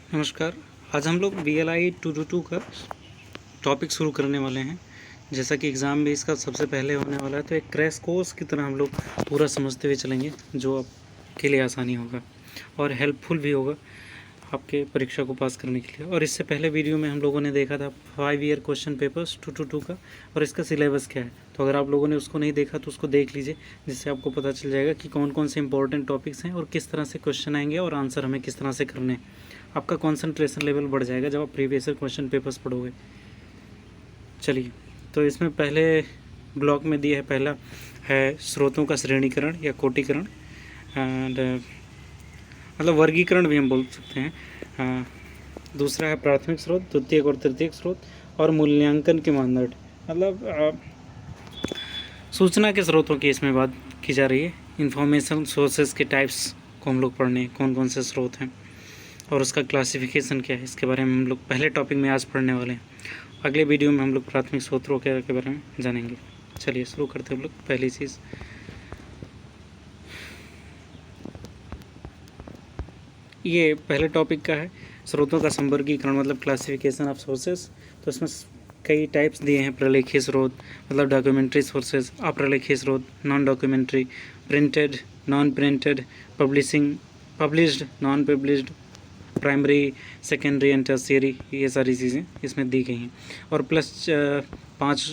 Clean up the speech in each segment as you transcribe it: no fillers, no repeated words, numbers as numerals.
नमस्कार। आज हम लोग VLI 222 का टॉपिक शुरू करने वाले हैं। जैसा कि एग्ज़ाम भी इसका सबसे पहले होने वाला है, तो एक क्रैश कोर्स की तरह हम लोग पूरा समझते हुए चलेंगे, जो आपके लिए आसानी होगा और हेल्पफुल भी होगा आपके परीक्षा को पास करने के लिए। और इससे पहले वीडियो में हम लोगों ने देखा था 5 ईयर क्वेश्चन पेपर्स 222 का और इसका सिलेबस क्या है। तो अगर आप लोगों ने उसको नहीं देखा तो उसको देख लीजिए, जिससे आपको पता चल जाएगा कि कौन कौन से इंपॉर्टेंट टॉपिक्स हैं और किस तरह से क्वेश्चन आएंगे और आंसर हमें किस तरह से करने हैं। आपका कंसंट्रेशन लेवल बढ़ जाएगा जब आप प्रीवियस ईयर क्वेश्चन पेपर्स पढ़ोगे। चलिए, तो इसमें पहले ब्लॉक में दिया है, पहला है स्रोतों का श्रेणीकरण या कोटिकरण एंड मतलब वर्गीकरण भी हम बोल सकते हैं। दूसरा है प्राथमिक स्रोत, द्वितीयक और तृतीयक स्रोत और मूल्यांकन के मानदंड। मतलब सूचना के स्रोतों की इसमें बात की जा रही है। इंफॉर्मेशन सोर्सेज के टाइप्स को हम लोग पढ़ने, कौन कौन से स्रोत हैं और उसका क्लासिफिकेशन क्या है, इसके बारे में हम लोग पहले टॉपिक में आज पढ़ने वाले हैं। अगले वीडियो में हम लोग प्राथमिक स्रोतों के बारे में जानेंगे। चलिए शुरू करते हैं हम लोग। पहली चीज़, ये पहले टॉपिक का है स्रोतों का संवर्गीकरण, मतलब क्लासिफिकेशन ऑफ सोर्सेस। तो इसमें कई टाइप्स दिए हैं। प्रलेखीय स्रोत मतलब डॉक्यूमेंट्री सोर्सेज, अप्रलेखीय स्रोत non documentary, printed, non printed, published, non published, primary, secondary and tertiary, ये सारी चीज़ें इसमें दी गई हैं। और प्लस 5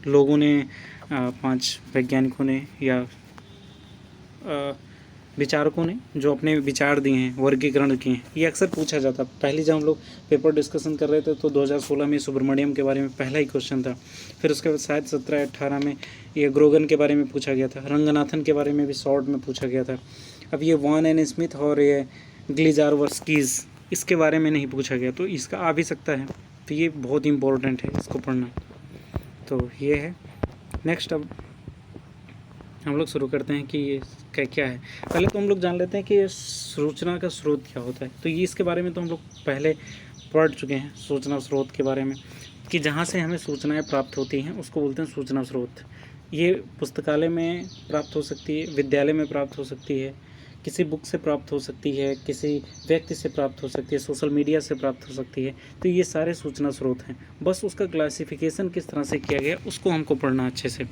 लोगों ने, 5 वैज्ञानिकों ने या विचारकों ने जो अपने विचार दिए हैं, वर्गीकरण किए हैं। ये अक्सर पूछा जाता। पहले जब हम लोग पेपर डिस्कशन कर रहे थे तो 2016 में सुब्रमण्यम के बारे में पहला ही क्वेश्चन था। फिर उसके बाद शायद 17-18 में ये ग्रोगन के बारे में पूछा गया था। रंगनाथन के बारे में भी शॉर्ट में पूछा गया था। अब ये वॉन एन स्मिथ और ये ग्लिजारवर्स्कीज़, इसके बारे में नहीं पूछा गया, तो इसका आ भी सकता है। तो ये बहुत इंपॉर्टेंट है इसको पढ़ना। तो ये है। नेक्स्ट अब हम लोग शुरू करते हैं कि ये क्या है। पहले तो हम लोग जान लेते हैं कि सूचना का स्रोत क्या होता है। तो ये इसके बारे में तो हम लोग पहले पढ़ चुके हैं, सूचना स्रोत के बारे में, कि जहाँ से हमें सूचनाएं प्राप्त होती हैं उसको बोलते हैं सूचना स्रोत। ये पुस्तकालय में प्राप्त हो सकती है, विद्यालय में प्राप्त हो सकती है, किसी बुक से प्राप्त हो सकती है, किसी व्यक्ति से प्राप्त हो सकती है, सोशल मीडिया से प्राप्त हो सकती है। तो ये सारे सूचना स्रोत हैं। बस उसका क्लासिफिकेशन किस तरह से किया गया उसको हमको पढ़ना अच्छे से।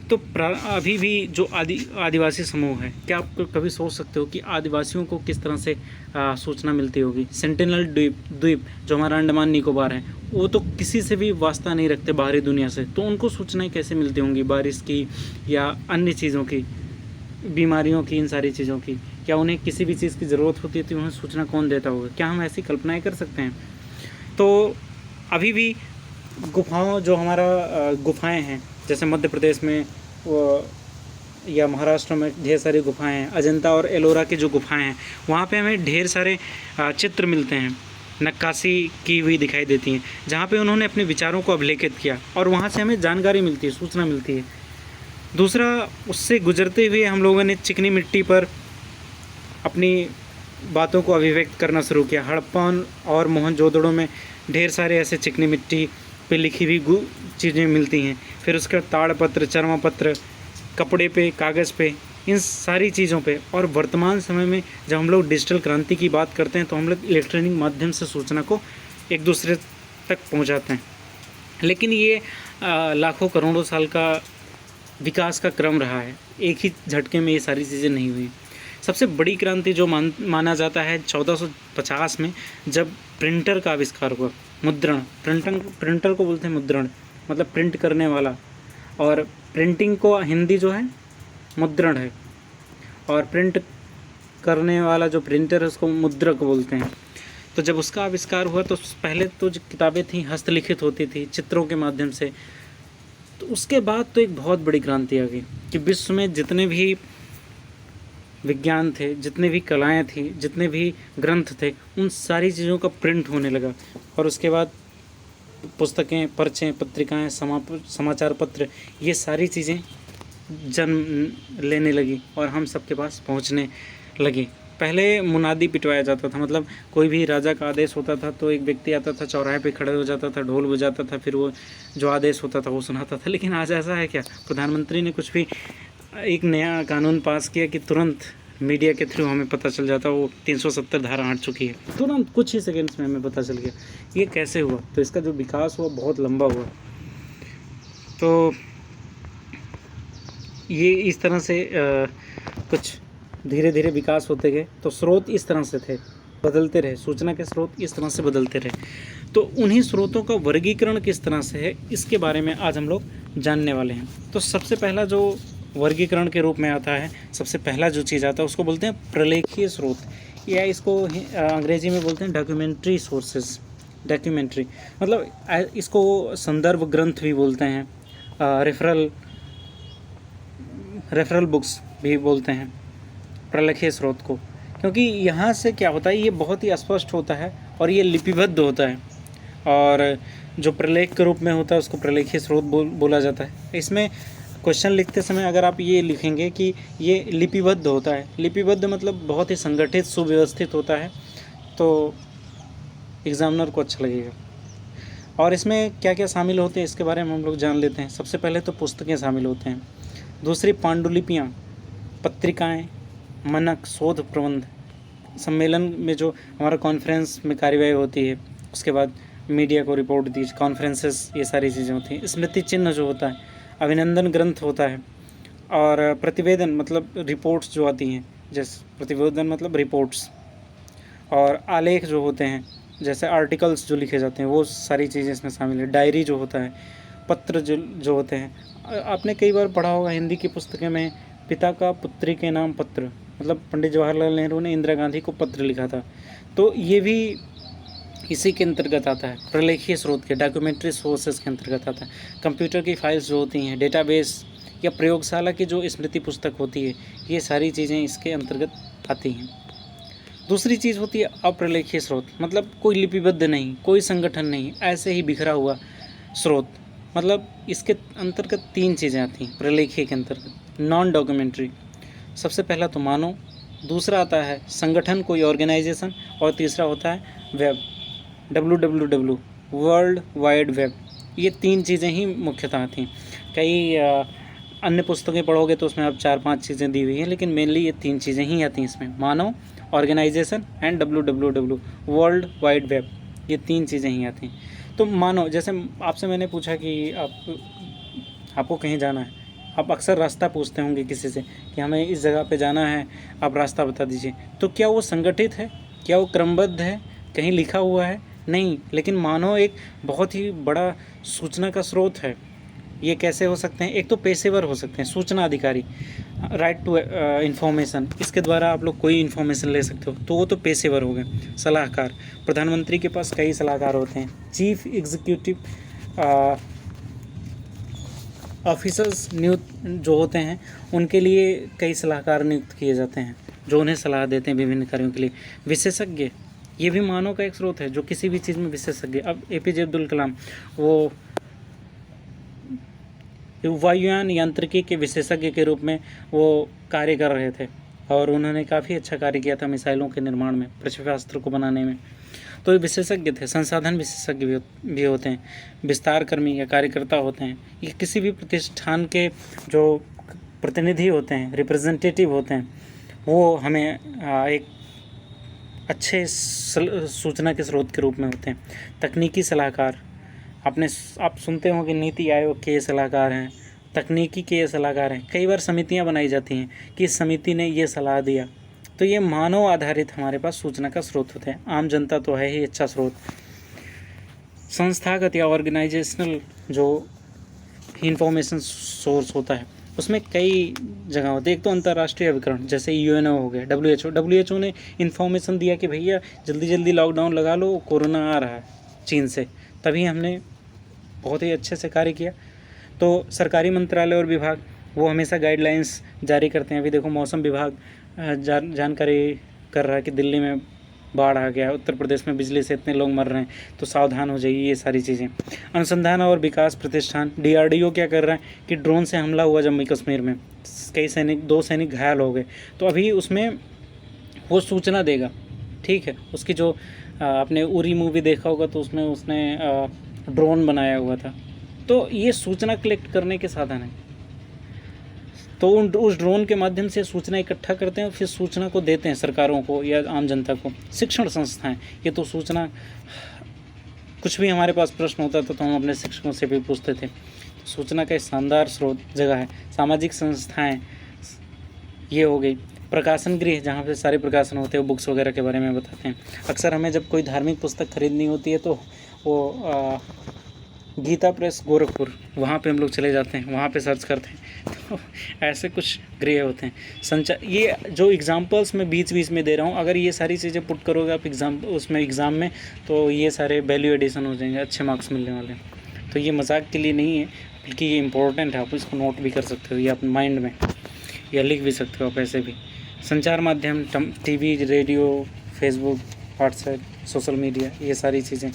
तो अभी भी जो आदिवासी समूह है, क्या आप कभी सोच सकते हो कि आदिवासियों को किस तरह से सूचना मिलती होगी? सेंटिनल द्वीप जो हमारा अंडमान निकोबार है, वो तो किसी से भी वास्ता नहीं रखते बाहरी दुनिया से, तो उनको सूचनाएं कैसे मिलती होंगी? बारिश की या अन्य चीज़ों की, बीमारियों की, इन सारी चीज़ों की। क्या उन्हें किसी भी चीज़ की ज़रूरत होती है तो उन्हें सूचना कौन देता होगा? क्या हम ऐसी कल्पनाएं कर सकते हैं? तो अभी भी गुफाओं, जो हमारा गुफाएं हैं, जैसे मध्य प्रदेश में या महाराष्ट्र में ढेर सारी गुफाएं हैं। अजंता और एलोरा की जो गुफाएं हैं, वहाँ पे हमें ढेर सारे चित्र मिलते हैं, नक्काशी की हुई दिखाई देती हैं, जहाँ पे उन्होंने अपने विचारों को अभिलेखित किया और वहाँ से हमें जानकारी मिलती है, सूचना मिलती है। दूसरा, उससे गुजरते हुए हम लोगों ने चिकनी मिट्टी पर अपनी बातों को अभिव्यक्त करना शुरू किया। हड़प्पा और मोहनजोदड़ो में ढेर सारे ऐसे चिकनी मिट्टी पे लिखी हुई चीज़ें मिलती हैं। फिर उसके बाद ताड़पत्र, चर्मपत्र, कपड़े पे, कागज़ पे, इन सारी चीज़ों पे। और वर्तमान समय में जब हम लोग डिजिटल क्रांति की बात करते हैं तो हम लोग इलेक्ट्रॉनिक माध्यम से सूचना को एक दूसरे तक पहुंचाते हैं। लेकिन ये लाखों करोड़ों साल का विकास का क्रम रहा है। एक ही झटके में ये सारी चीज़ें नहीं हुई। सबसे बड़ी क्रांति जो माना जाता है 1450 में, जब प्रिंटर का आविष्कार हुआ। मुद्रण, प्रिंटर को बोलते हैं मुद्रण, मतलब प्रिंट करने वाला। और प्रिंटिंग को हिंदी जो है मुद्रण है, और प्रिंट करने वाला जो प्रिंटर है उसको मुद्रक बोलते हैं। तो जब उसका आविष्कार हुआ तो पहले तो जो किताबें थी हस्तलिखित होती थी, चित्रों के माध्यम से। तो उसके बाद तो एक बहुत बड़ी क्रांति आ गई कि विश्व में जितने भी विज्ञान थे, जितने भी कलाएं थी, जितने भी ग्रंथ थे, उन सारी चीज़ों का प्रिंट होने लगा। और उसके बाद पुस्तकें, पर्चे, पत्रिकाएं, समाचार पत्र, ये सारी चीज़ें जन्म लेने लगी और हम सबके पास पहुंचने लगी। पहले मुनादी पिटवाया जाता था, मतलब कोई भी राजा का आदेश होता था तो एक व्यक्ति आता था, चौराहे पे खड़े हो जाता था, ढोल बजाता था, फिर वो जो आदेश होता था वो सुनाता था। लेकिन आज ऐसा है क्या? प्रधानमंत्री ने कुछ भी एक नया कानून पास किया कि तुरंत मीडिया के थ्रू हमें पता चल जाता है वो 370 धारा हट चुकी है, तुरंत कुछ ही सेकंड्स में हमें पता चल गया। ये कैसे हुआ? तो इसका जो विकास हुआ बहुत लंबा हुआ। तो ये इस तरह से कुछ धीरे धीरे विकास होते गए। तो स्रोत इस तरह से थे, बदलते रहे, सूचना के स्रोत इस तरह से बदलते रहे। तो उन्हीं स्रोतों का वर्गीकरण किस तरह से है, इसके बारे में आज हम लोग जानने वाले हैं। तो सबसे पहला जो वर्गीकरण के रूप में आता है, सबसे पहला जो चीज़ आता है उसको बोलते हैं प्रलेखीय स्रोत, या इसको अंग्रेजी में बोलते हैं डॉक्यूमेंट्री सोर्सेज। डॉक्यूमेंट्री मतलब इसको संदर्भ ग्रंथ भी बोलते हैं, रेफरल बुक्स भी बोलते हैं प्रलेखीय स्रोत को, क्योंकि यहाँ से क्या होता है, ये बहुत ही स्पष्ट होता है और ये लिपिबद्ध होता है, और जो प्रलेख के रूप में होता है उसको प्रलेखीय स्रोत बोला जाता है। इसमें क्वेश्चन लिखते समय अगर आप ये लिखेंगे कि ये लिपिबद्ध होता है, लिपिबद्ध मतलब बहुत ही संगठित सुव्यवस्थित होता है, तो एग्जामिनर को अच्छा लगेगा। और इसमें क्या क्या शामिल होते हैं इसके बारे में हम लोग जान लेते हैं। सबसे पहले तो पुस्तकें शामिल होते हैं, दूसरी पांडुलिपियाँ, पत्रिकाएँ, मानक, शोध प्रबंध, सम्मेलन में जो हमारा कॉन्फ्रेंस में कार्यवाही होती है, उसके बाद मीडिया को रिपोर्ट दी, कॉन्फ्रेंसेस, ये सारी चीज़ें होती हैं। स्मृति चिन्ह जो होता है, अभिनंदन ग्रंथ होता है, और प्रतिवेदन मतलब रिपोर्ट्स जो आती हैं, जैसे प्रतिवेदन मतलब रिपोर्ट्स, और आलेख जो होते हैं जैसे आर्टिकल्स जो लिखे जाते हैं, वो सारी चीज़ें इसमें शामिल है। डायरी जो होता है, पत्र जो होते हैं, आपने कई बार पढ़ा होगा हिंदी की पुस्तकें में, पिता का पुत्री के नाम पत्र, मतलब पंडित जवाहरलाल नेहरू ने इंदिरा गांधी को पत्र लिखा था, तो ये भी इसी के अंतर्गत आता है, प्रलेखीय स्रोत के, डॉक्यूमेंट्री सोर्सेज के अंतर्गत आता है। कंप्यूटर की फाइल्स जो होती हैं, डेटाबेस या प्रयोगशाला की जो स्मृति पुस्तक होती है, ये सारी चीज़ें इसके अंतर्गत आती हैं। दूसरी चीज़ होती है अप्रलेखीय स्रोत, मतलब कोई लिपिबद्ध नहीं, कोई संगठन नहीं, ऐसे ही बिखरा हुआ स्रोत। मतलब इसके अंतर्गत 3 चीज़ें आती हैं प्रलेखीय के अंतर्गत। नॉन डॉक्यूमेंट्री, सबसे पहला तो मानो, दूसरा आता है संगठन, कोई ऑर्गेनाइजेशन, और तीसरा होता है web, www, world wide web. ये 3 चीज़ें ही मुख्यतः आती हैं। कई अन्य पुस्तकें पढ़ोगे तो उसमें अब 4-5 चीज़ें दी हुई हैं, लेकिन मेनली ये 3 चीज़ें ही आती हैं इसमें, मानव, organisation and www, world wide web. ये 3 चीज़ें ही आती हैं। तो मानो, जैसे आपसे मैंने पूछा कि आपको कहीं जाना है, आप अक्सर रास्ता पूछते होंगे किसी से कि हमें इस जगह पे जाना है, आप रास्ता बता दीजिए। तो क्या वो संगठित है, क्या वो क्रमबद्ध है, कहीं लिखा हुआ है? नहीं, लेकिन मानो एक बहुत ही बड़ा सूचना का स्रोत है। ये कैसे हो सकते हैं? एक तो पेशेवर हो सकते हैं, सूचना अधिकारी, राइट टू इन्फॉर्मेशन, इसके द्वारा आप लोग कोई इन्फॉर्मेशन ले सकते हो, तो वो तो पेशेवर हो गए। सलाहकार, प्रधानमंत्री के पास कई सलाहकार होते हैं। चीफ एग्जीक्यूटिव ऑफिसर्स नियुक्त जो होते हैं, उनके लिए कई सलाहकार नियुक्त किए जाते हैं जो उन्हें सलाह देते हैं विभिन्न कार्यों के लिए। विशेषज्ञ, ये भी मानव का एक स्रोत है जो किसी भी चीज़ में विशेषज्ञ। अब APJ अब्दुल कलाम, वो वायुयान यांत्रिकी के विशेषज्ञ के रूप में वो कार्य कर रहे थे, और उन्होंने काफ़ी अच्छा कार्य किया था मिसाइलों के निर्माण में, प्रक्षेपास्त्र को बनाने में। तो ये विशेषज्ञ थे। संसाधन विशेषज्ञ भी होते हैं, विस्तार कर्मी या कार्यकर्ता होते हैं। ये किसी भी प्रतिष्ठान के जो प्रतिनिधि होते हैं, रिप्रेजेंटेटिव होते हैं, वो हमें एक अच्छे सूचना के स्रोत के रूप में होते हैं। तकनीकी सलाहकार, आप सुनते हो कि नीति आयोग के सलाहकार हैं, तकनीकी के ये सलाहकार हैं। कई बार समितियां बनाई जाती हैं कि इस समिति ने ये सलाह दिया। तो ये मानव आधारित हमारे पास सूचना का स्रोत होते हैं। आम जनता तो है ही अच्छा स्रोत। संस्थागत या ऑर्गेनाइजेशनल जो इंफॉर्मेशन सोर्स होता है, उसमें कई जगह होते हैं। एक तो अंतर्राष्ट्रीय अभिकरण, जैसे UNO हो गया, WHO ने इन्फॉर्मेशन दिया कि भैया जल्दी जल्दी लॉकडाउन लगा लो, कोरोना आ रहा है चीन से, तभी हमने बहुत ही अच्छे से कार्य किया। तो सरकारी मंत्रालय और विभाग वो हमेशा गाइडलाइंस जारी करते हैं। अभी देखो मौसम विभाग जानकारी कर रहा है कि दिल्ली में बाढ़ आ गया, उत्तर प्रदेश में बिजली से इतने लोग मर रहे हैं, तो सावधान हो जाइए, ये सारी चीज़ें। अनुसंधान और विकास प्रतिष्ठान DRDO क्या कर रहा है कि ड्रोन से हमला हुआ जम्मू कश्मीर में, कई 2 सैनिक घायल हो गए, तो अभी उसमें वो सूचना देगा, ठीक है। उसकी जो आपने उरी मूवी देखा होगा तो उसमें उसने ड्रोन बनाया हुआ था, तो ये सूचना कलेक्ट करने के साधन है। तो उस ड्रोन के माध्यम से सूचना इकट्ठा करते हैं और फिर सूचना को देते हैं सरकारों को या आम जनता को। शिक्षण संस्थाएं, ये तो सूचना, कुछ भी हमारे पास प्रश्न होता था तो हम अपने शिक्षकों से भी पूछते थे। सूचना का एक शानदार स्रोत जगह है। सामाजिक संस्थाएं ये हो गई। प्रकाशन गृह, जहाँ पे सारे प्रकाशन होते हैं, बुक्स वगैरह के बारे में बताते हैं। अक्सर हमें जब कोई धार्मिक पुस्तक खरीदनी होती है तो वो गीता प्रेस गोरखपुर, वहाँ पे हम लोग चले जाते हैं, वहाँ पे सर्च करते हैं। तो ऐसे कुछ गृह होते हैं। ये जो एग्जांपल्स मैं बीच बीच में दे रहा हूँ, अगर ये सारी चीज़ें पुट करोगे आप एग्ज़ाम में तो ये सारे वैल्यू एडिशन हो जाएंगे, अच्छे मार्क्स मिलने वाले हैं। तो ये मजाक के लिए नहीं है, बल्कि ये इंपॉर्टेंट है। आप इसको नोट भी कर सकते हो या अपने माइंड में, या लिख भी सकते हो आप ऐसे भी। संचार माध्यम, TV, radio, Facebook, WhatsApp, social media, ये सारी चीज़ें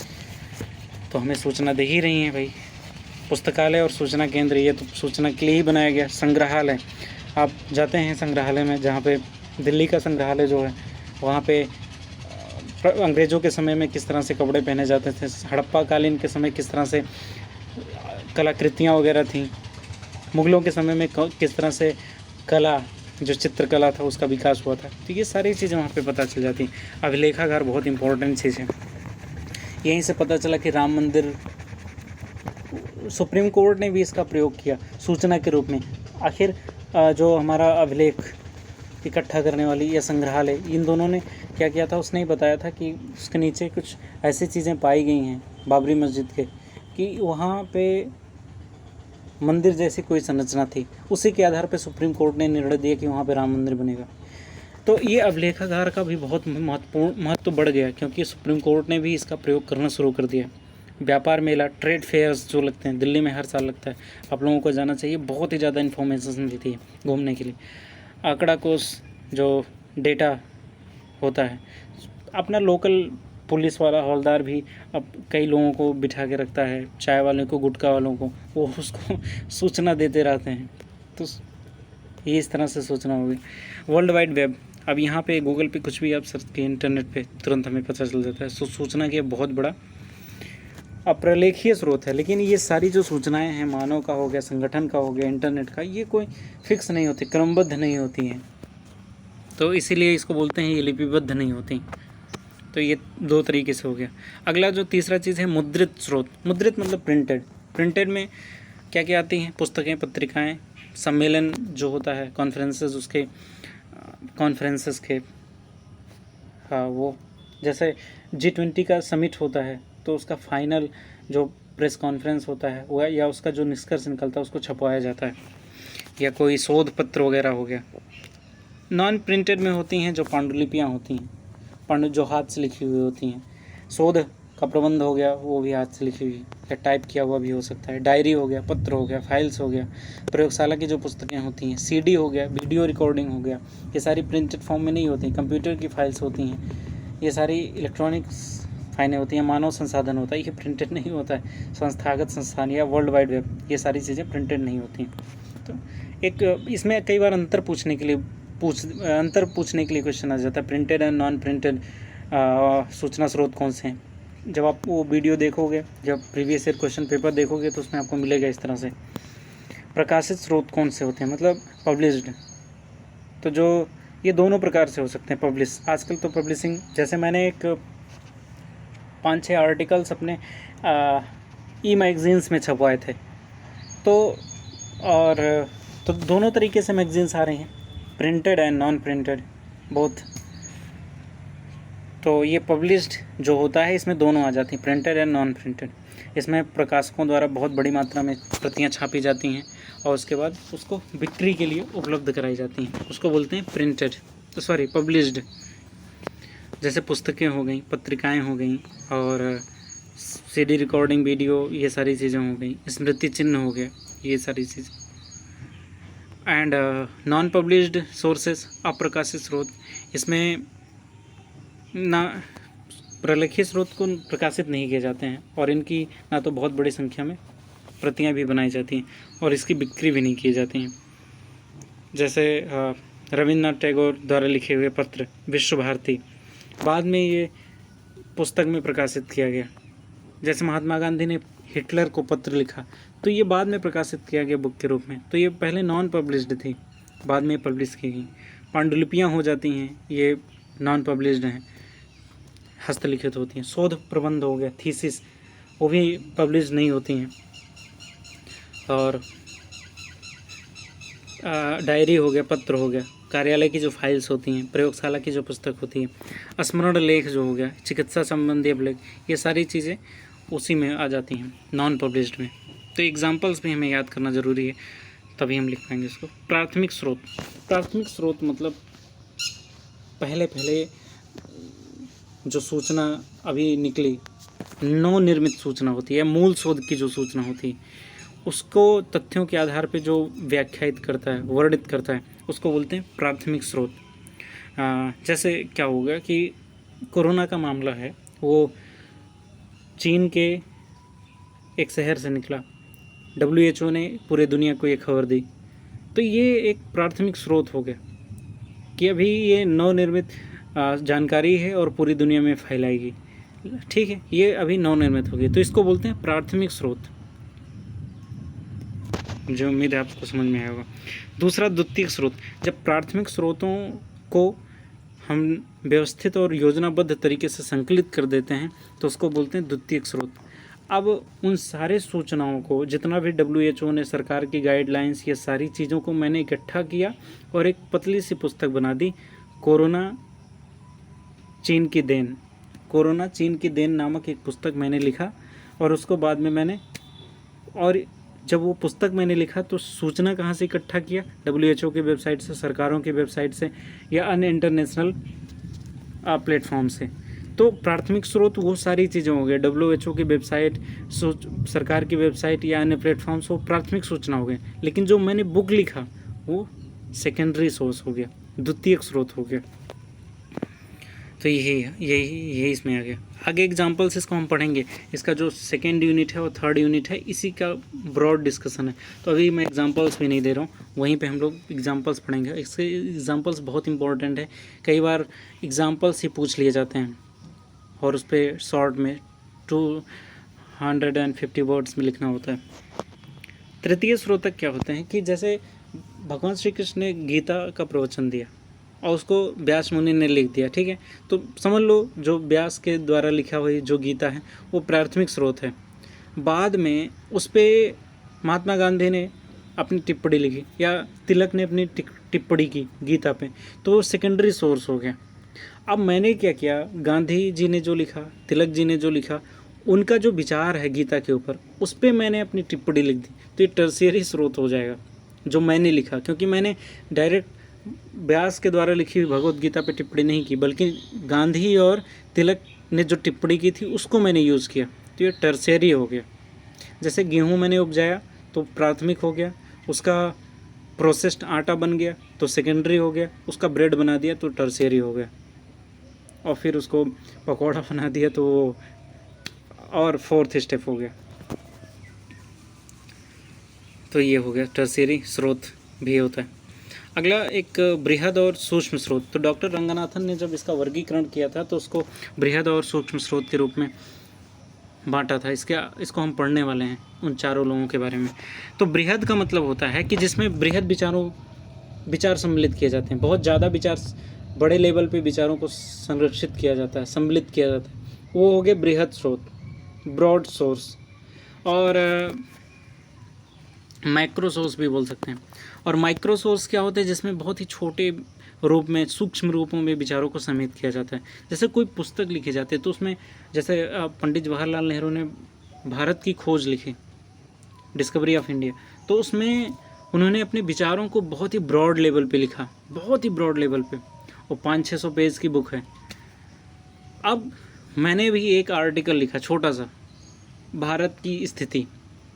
तो हमें सूचना दे ही रही हैं भाई। पुस्तकालय और सूचना केंद्र, ये तो सूचना के लिए ही बनाया गया। संग्रहालय, आप जाते हैं संग्रहालय में, जहाँ पे दिल्ली का संग्रहालय जो है, वहाँ पे अंग्रेज़ों के समय में किस तरह से कपड़े पहने जाते थे, हड़प्पा कालीन के समय किस तरह से कलाकृतियाँ वगैरह थीं, मुग़लों के समय में किस तरह से कला, जो चित्रकला था उसका विकास हुआ था। तो ये सारी चीज़ें वहाँ पे पता चल जाती हैं। अभिलेखागार बहुत इंपॉर्टेंट चीज़ है। यहीं से पता चला कि राम मंदिर, सुप्रीम कोर्ट ने भी इसका प्रयोग किया सूचना के रूप में। आखिर जो हमारा अभिलेख इकट्ठा करने वाली या संग्रहालय, इन दोनों ने क्या किया था, उसने ही बताया था कि उसके नीचे कुछ ऐसी चीज़ें पाई गई हैं बाबरी मस्जिद के, कि वहाँ पे मंदिर जैसी कोई संरचना थी। उसी के आधार पर सुप्रीम कोर्ट ने निर्णय दिया कि वहाँ पे राम मंदिर बनेगा। तो ये अभिलेखागार का भी बहुत महत्व बढ़ गया, क्योंकि सुप्रीम कोर्ट ने भी इसका प्रयोग करना शुरू कर दिया। व्यापार मेला, ट्रेड फेयर्स जो लगते हैं, दिल्ली में हर साल लगता है, आप लोगों को जाना चाहिए, बहुत ही ज़्यादा इन्फॉर्मेशन देती है घूमने के लिए। आंकड़ा कोष, जो डेटा होता है, अपना लोकल पुलिस वाला हवलदार भी अब कई लोगों को बिठा के रखता है, चाय वाले को, गुटखा वालों को, वो उसको सूचना देते रहते हैं। तो ये इस तरह से सूचना होगी। वर्ल्ड वाइड वेब, अब यहाँ पे गूगल पे कुछ भी आप सर्च किए इंटरनेट पे, तुरंत हमें पता चल जाता है। सूचना के बहुत बड़ा अप्रलेखीय स्रोत है। लेकिन ये सारी जो सूचनाएं हैं, मानव का हो गया, संगठन का हो गया, इंटरनेट का, ये कोई फिक्स नहीं होती, क्रमबद्ध नहीं होती हैं। तो इसीलिए इसको बोलते हैं ये लिपिबद्ध नहीं होती। तो ये दो तरीके से हो गया। अगला जो तीसरा चीज़ है मुद्रित स्रोत। मुद्रित मतलब प्रिंटेड। प्रिंटेड में क्या क्या आती हैं, पुस्तकें, पत्रिकाएं, सम्मेलन जो होता है, कॉन्फ्रेंसेस के, हाँ वो, जैसे G20 का समिट होता है तो उसका फाइनल जो प्रेस कॉन्फ्रेंस होता है वो, या उसका जो निष्कर्ष निकलता है उसको छपवाया जाता है, या कोई शोध पत्र वगैरह हो गया। नॉन प्रिंटेड में होती हैं जो पांडुलिपियाँ होती हैं, जो हाथ से लिखी हुई होती हैं। शोध का प्रबंध हो गया, वो भी हाथ से लिखी हुई या टाइप किया हुआ भी हो सकता है। डायरी हो गया, पत्र हो गया, फाइल्स हो गया। प्रयोगशाला की जो पुस्तकें होती हैं, CD हो गया, वीडियो रिकॉर्डिंग हो गया, ये सारी प्रिंटेड फॉर्म में नहीं होती। कंप्यूटर की फाइल्स होती हैं, ये सारी इलेक्ट्रॉनिक्स फाइलें होती हैं। मानव संसाधन होता है, ये प्रिंटेड नहीं होता है। संस्थागत संस्थान या वर्ल्ड वाइड वेब, ये सारी चीज़ें प्रिंटेड नहीं होती हैं। तो एक इसमें कई बार अंतर पूछने के लिए क्वेश्चन आ जाता है, प्रिंटेड एंड नॉन प्रिंटेड सूचना स्रोत कौन से हैं। जब आप वो वीडियो देखोगे, जब प्रीवियस ईयर क्वेश्चन पेपर देखोगे तो उसमें आपको मिलेगा इस तरह से। प्रकाशित स्रोत कौन से होते हैं, मतलब पब्लिश्ड। तो जो ये दोनों प्रकार से हो सकते हैं पब्लिश। आजकल तो पब्लिशिंग, जैसे मैंने एक 5-6 आर्टिकल्स अपने ई-मैगजीन्स में छपवाए थे, तो दोनों तरीके से मैगजीन्स आ रही हैं, printed and non printed both. तो ये पब्लिश्ड जो होता है इसमें दोनों आ जाती हैं, प्रिंटेड एंड नॉन प्रिंटेड। इसमें प्रकाशकों द्वारा बहुत बड़ी मात्रा में प्रतियां छापी जाती हैं और उसके बाद उसको बिक्री के लिए उपलब्ध कराई जाती हैं, उसको बोलते हैं प्रिंटेड, पब्लिश्ड। जैसे पुस्तकें हो गई, पत्रिकाएं हो गई, और CD रिकॉर्डिंग, वीडियो, ये सारी चीज़ें हो गई। स्मृति चिन्ह हो गया, ये सारी चीज़। एंड नॉन पब्लिश्ड सोर्सेस, अप्रकाशित स्रोत, इसमें ना प्रलेखित स्रोत को प्रकाशित नहीं किए जाते हैं और इनकी ना तो बहुत बड़ी संख्या में प्रतियां भी बनाई जाती हैं और इसकी बिक्री भी नहीं की जाती हैं। जैसे रविन्द्रनाथ टैगोर द्वारा लिखे हुए पत्र विश्व भारती, बाद में ये पुस्तक में प्रकाशित किया गया। जैसे महात्मा गांधी ने हिटलर को पत्र लिखा, तो ये बाद में प्रकाशित किया गया बुक के रूप में। तो ये पहले नॉन पब्लिश्ड थी। बाद में पब्लिश की गई। पांडुलिपियाँ हो जाती हैं, ये नॉन पब्लिश्ड हैं, हस्तलिखित होती हैं। शोध प्रबंध हो गया, थीसिस, वो भी पब्लिश नहीं होती हैं। और डायरी हो गया, पत्र हो गया, कार्यालय की जो फाइल्स होती हैं, प्रयोगशाला की जो पुस्तक होती है, स्मरण लेख जो हो गया, चिकित्सा संबंधी अभिलेख, ये सारी चीज़ें उसी में आ जाती हैं, नॉन पब्लिश्ड में। तो एग्जाम्पल्स भी हमें याद करना ज़रूरी है, तभी हम लिख पाएंगे इसको। प्राथमिक स्रोत मतलब पहले जो सूचना अभी निकली, नवनिर्मित सूचना होती है, मूल शोध की जो सूचना होती है, उसको तथ्यों के आधार पे जो व्याख्यायित करता है, वर्णित करता है, उसको बोलते हैं प्राथमिक स्रोत। जैसे क्या होगा कि कोरोना का मामला है, वो चीन के एक शहर से निकला, WHO ने पूरे दुनिया को ये खबर दी, तो ये एक प्राथमिक स्रोत हो गया कि अभी ये नवनिर्मित जानकारी है और पूरी दुनिया में फैलाएगी। ठीक है, ये अभी नवनिर्मित होगी, तो इसको बोलते हैं प्राथमिक स्रोत, जो उम्मीद है आपको समझ में आया होगा। दूसरा द्वितीयक स्रोत, जब प्राथमिक स्रोतों को हम व्यवस्थित और योजनाबद्ध तरीके से संकलित कर देते हैं तो उसको बोलते हैं द्वितीयक स्रोत। अब उन सारे सूचनाओं को, जितना भी WHO ने, सरकार की गाइडलाइंस, ये सारी चीज़ों को मैंने इकट्ठा किया और एक पतली सी पुस्तक बना दी, कोरोना चीन की देन नामक एक पुस्तक मैंने लिखा। और उसको बाद में मैंने, और जब वो पुस्तक मैंने लिखा तो सूचना कहाँ से इकट्ठा किया, WHO की वेबसाइट से, सरकारों की वेबसाइट से, या अन्य इंटरनेशनल प्लेटफॉर्म से। तो प्राथमिक स्रोत वो सारी चीज़ें हो गए, WHO की वेबसाइट, सरकार की वेबसाइट या अन्य प्लेटफॉर्म्स, वो प्राथमिक सूचना हो गए। लेकिन जो मैंने बुक लिखा वो सेकेंडरी सोर्स हो गया, द्वितीयक स्रोत हो गया। तो यही इसमें आ गया। आगे एग्जांपल्स इसको हम पढ़ेंगे, इसका जो सेकेंड यूनिट है और थर्ड यूनिट है, इसी का ब्रॉड डिस्कशन है। तो अभी मैं एग्जांपल्स भी नहीं दे रहा हूँ, वहीं पे हम लोग एग्जांपल्स पढ़ेंगे। इसके एग्जांपल्स बहुत इंपॉर्टेंट है, कई बार एग्जांपल्स ही पूछ लिए जाते हैं और उस पर शॉर्ट में 250 वर्ड्स में लिखना होता है। तृतीय स्रोतक क्या होते हैं कि जैसे भगवान श्री कृष्ण ने गीता का प्रवचन दिया और उसको व्यास मुनि ने लिख दिया, ठीक है, तो समझ लो जो व्यास के द्वारा लिखा हुई जो गीता है वो प्राथमिक स्रोत है। बाद में उस पर महात्मा गांधी ने अपनी टिप्पणी लिखी या तिलक ने अपनी टिप्पणी की गीता पे, तो वो सेकेंडरी सोर्स हो गया। अब मैंने क्या किया, गांधी जी ने जो लिखा, तिलक जी ने जो लिखा, उनका जो विचार है गीता के ऊपर, उस पर मैंने अपनी टिप्पणी लिख दी, तो ये टर्शियरी स्रोत हो जाएगा जो मैंने लिखा, क्योंकि मैंने डायरेक्ट व्यास के द्वारा लिखी हुई भगवत गीता पे टिप्पणी नहीं की, बल्कि गांधी और तिलक ने जो टिप्पणी की थी उसको मैंने यूज़ किया, तो ये टर्शियरी हो गया। जैसे गेहूँ मैंने उपजाया तो प्राथमिक हो गया, उसका प्रोसेस्ड आटा बन गया तो सेकेंडरी हो गया, उसका ब्रेड बना दिया तो टर्शियरी हो गया, और फिर उसको पकौड़ा बना दिया तो और फोर्थ स्टेप हो गया। तो ये हो गया, टर्शियरी स्रोत भी होता है। अगला एक बृहद और सूक्ष्म स्रोत। तो डॉक्टर रंगनाथन ने जब इसका वर्गीकरण किया था तो उसको बृहद और सूक्ष्म स्रोत के रूप में बांटा था। इसको हम पढ़ने वाले हैं उन चारों लोगों के बारे में। तो बृहद का मतलब होता है कि जिसमें बृहद विचार सम्मिलित किए जाते हैं, बहुत ज़्यादा विचार, बड़े लेवल पे विचारों को संरक्षित किया जाता है, सम्मिलित किया जाता है, वो हो गए बृहद स्रोत, ब्रॉड सोर्स। और माइक्रो सोर्स भी बोल सकते हैं। और माइक्रो सोर्स क्या होते हैं, जिसमें बहुत ही छोटे रूप में, सूक्ष्म रूपों में विचारों को समेत किया जाता है। जैसे कोई पुस्तक लिखी जाती है तो उसमें, जैसे पंडित जवाहरलाल नेहरू ने भारत की खोज लिखी, डिस्कवरी ऑफ इंडिया, तो उसमें उन्होंने अपने विचारों को बहुत ही ब्रॉड लेवल पे लिखा, बहुत ही ब्रॉड लेवल पे, वो 500-600 पेज की बुक है। अब मैंने भी एक आर्टिकल लिखा छोटा सा, भारत की स्थिति,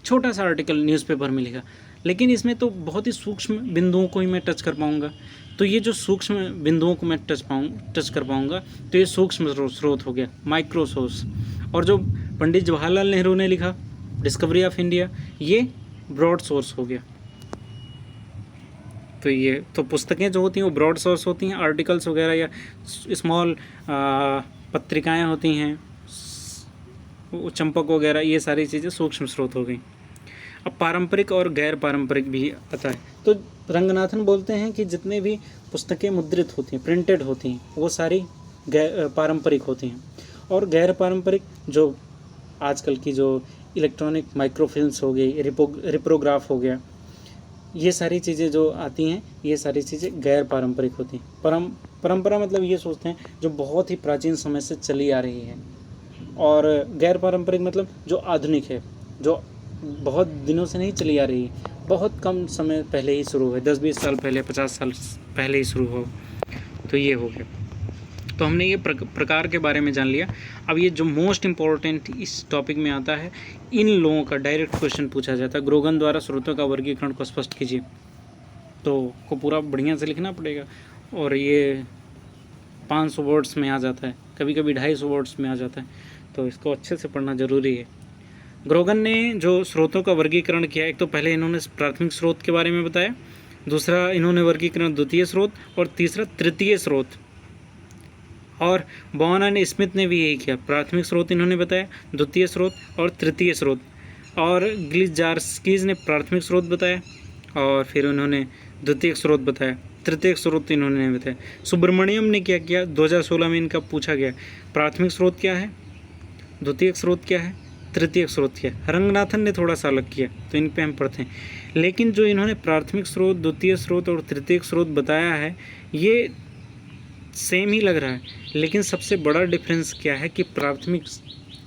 छोटा सा आर्टिकल न्यूज़पेपर में लिखा, लेकिन इसमें तो बहुत ही सूक्ष्म बिंदुओं को ही मैं टच कर पाऊँगा। तो ये जो सूक्ष्म बिंदुओं को मैं टच कर पाऊँगा तो ये सूक्ष्म स्रोत हो गया, माइक्रो सोर्स। और जो पंडित जवाहरलाल नेहरू ने लिखा डिस्कवरी ऑफ इंडिया, ये ब्रॉड सोर्स हो गया। तो ये तो पुस्तकें जो होती हैं वो ब्रॉड सोर्स होती हैं, आर्टिकल्स वगैरह या स्मॉल पत्रिकाएँ होती हैं, चंपक वगैरह, ये सारी चीज़ें सूक्ष्म स्रोत हो गई। अब पारंपरिक और गैर पारंपरिक भी आता है। तो रंगनाथन बोलते हैं कि जितने भी पुस्तकें मुद्रित होती हैं, प्रिंटेड होती हैं, वो सारी पारंपरिक होती हैं। और गैर पारंपरिक जो आजकल की जो इलेक्ट्रॉनिक माइक्रोफिल्म्स हो गई, रिप्रोग्राफ हो गया, ये सारी चीज़ें जो आती हैं, ये सारी चीज़ें गैर पारंपरिक होती हैं। परंपरा मतलब ये सोचते हैं जो बहुत ही प्राचीन समय से चली आ रही है, और गैर पारंपरिक मतलब जो आधुनिक है, जो बहुत दिनों से नहीं चली आ रही है, बहुत कम समय पहले ही शुरू हुए, 10-20 साल पहले, 50 साल पहले ही शुरू हो। तो ये हो गया। तो हमने ये प्रकार के बारे में जान लिया। अब ये जो मोस्ट इम्पॉर्टेंट इस टॉपिक में आता है, इन लोगों का डायरेक्ट क्वेश्चन पूछा जाता है, ग्रोगन द्वारा स्रोतों का वर्गीकरण को स्पष्ट कीजिए। तो को पूरा बढ़िया से लिखना पड़ेगा, और ये 500 वर्ड्स में आ जाता है, कभी कभी 250 वर्ड्स में आ जाता है, तो इसको अच्छे से पढ़ना ज़रूरी है। ग्रोगन ने जो स्रोतों का वर्गीकरण किया, एक तो पहले इन्होंने प्राथमिक स्रोत के बारे में बताया, दूसरा इन्होंने वर्गीकरण द्वितीय स्रोत, और तीसरा तृतीय स्रोत। और बोहना ने, स्मिथ ने भी यही किया, प्राथमिक स्रोत इन्होंने बताया, द्वितीय स्रोत और तृतीय स्रोत। और ग्लिजार्स्कीज ने प्राथमिक स्रोत बताया, और फिर उन्होंने द्वितीय स्रोत बताया, तृतीय स्रोत इन्होंने नहीं बताया। सुब्रमण्यम ने क्या किया, 2016 में इनका पूछा गया, प्राथमिक स्रोत क्या है, द्वितीय स्रोत क्या है, तृतीय स्रोत क्या है। रंगनाथन ने थोड़ा सा अलग किया, तो इन पे हम पढ़ते हैं। लेकिन जो इन्होंने प्राथमिक स्रोत, द्वितीय स्रोत और तृतीय स्रोत बताया है, ये सेम ही लग रहा है, लेकिन सबसे बड़ा डिफरेंस क्या है कि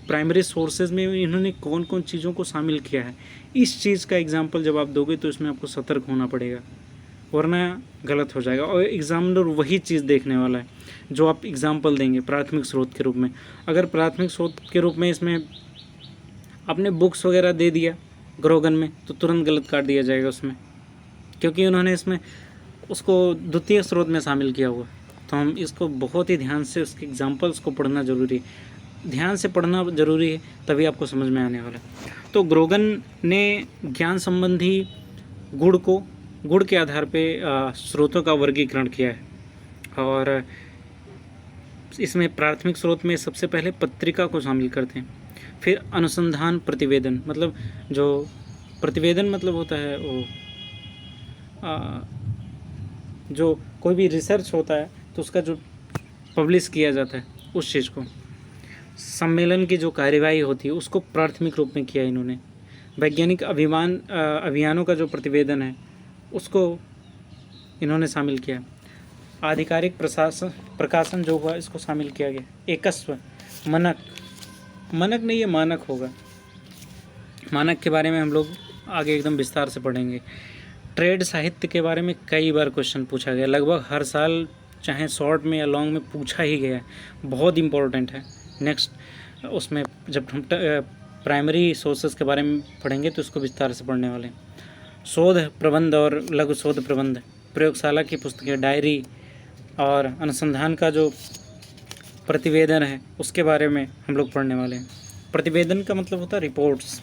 प्राइमरी सोर्सेज में इन्होंने कौन कौन चीज़ों को शामिल किया है। इस चीज़ का एग्जाम्पल जब आप दोगे तो इसमें आपको सतर्क होना पड़ेगा, वरना गलत हो जाएगा। और एग्जामिनर वही चीज़ देखने वाला है जो आप एग्जाम्पल देंगे प्राथमिक स्रोत के रूप में। अगर प्राथमिक स्रोत के रूप में इसमें आपने बुक्स वगैरह दे दिया ग्रोगन में, तो तुरंत गलत काट दिया जाएगा उसमें, क्योंकि उन्होंने इसमें उसको द्वितीय स्रोत में शामिल किया हुआ। तो हम इसको बहुत ही ध्यान से, उसके एग्जाम्पल्स को पढ़ना ज़रूरी है, ध्यान से पढ़ना ज़रूरी है, तभी आपको समझ में आने वाला है। तो ग्रोगन ने ज्ञान संबंधी गुण के आधार पे स्रोतों का वर्गीकरण किया है। और इसमें प्राथमिक स्रोत में सबसे पहले पत्रिका को शामिल करते हैं, फिर अनुसंधान प्रतिवेदन, मतलब जो प्रतिवेदन मतलब होता है वो जो कोई भी रिसर्च होता है तो उसका जो पब्लिश किया जाता है उस चीज़ को, सम्मेलन की जो कार्यवाही होती है उसको प्राथमिक रूप में किया इन्होंने। वैज्ञानिक अभियानों का जो प्रतिवेदन है उसको इन्होंने शामिल किया। आधिकारिक प्रकाशन जो हुआ इसको शामिल किया गया। एकस्व, मनक नहीं, ये मानक होगा। मानक के बारे में हम लोग आगे एकदम विस्तार से पढ़ेंगे। ट्रेड साहित्य के बारे में कई बार क्वेश्चन पूछा गया, लगभग हर साल चाहे शॉर्ट में या लॉन्ग में पूछा ही गया है, बहुत इम्पोर्टेंट है। नेक्स्ट उसमें जब हम प्राइमरी सोर्सेस के बारे में पढ़ेंगे तो इसको विस्तार से पढ़ने वाले हैं। शोध प्रबंध और लघु शोध प्रबंध, प्रयोगशाला की पुस्तकें, डायरी और अनुसंधान का जो प्रतिवेदन है उसके बारे में हम लोग पढ़ने वाले हैं। प्रतिवेदन का मतलब होता है रिपोर्ट्स,